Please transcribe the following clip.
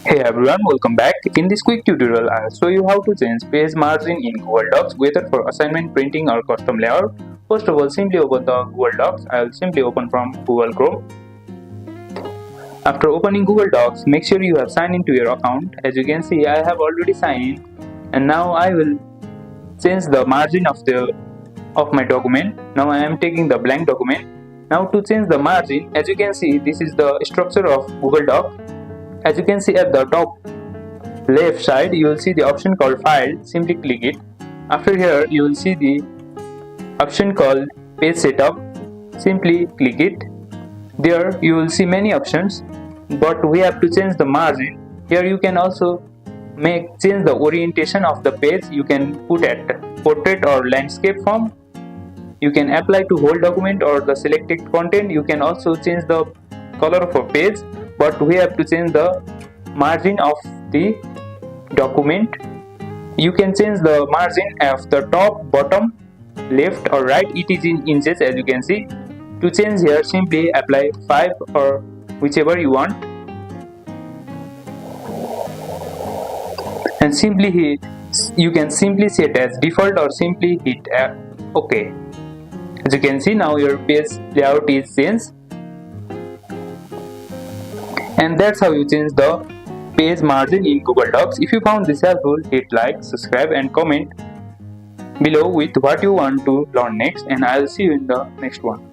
Hey everyone, welcome back. In this quick tutorial, I'll show you how to change page margin in Google Docs, whether for assignment, printing or custom layout. First of all, simply open the Google Docs. I'll simply open from Google Chrome. After opening Google Docs, make sure you have signed into your account. As you can see, I have already signed in, and now I will change the margin of my document. Now I am taking the blank document. Now to change the margin, as you can see, this is the structure of Google Doc. As you can see at the top left side, you will see the option called File. Simply click it. After here, you will see the option called Page Setup. Simply click it. There you will see many options, but we have to change the margin. Here you can also change the orientation of the page. You can put at portrait or landscape form. You can apply to whole document or the selected content. You can also change the color of a page, but we have to change the margin of the document. You can change the margin of the top, bottom, left or right. It is in inches, as you can see. To change here, simply apply 5 or whichever you want, and simply you can simply set as default or simply hit OK. As you can see, now your page layout is changed. And that's how you change the page margin in Google Docs. If you found this helpful, hit like, subscribe and comment below with what you want to learn next, and I'll see you in the next one.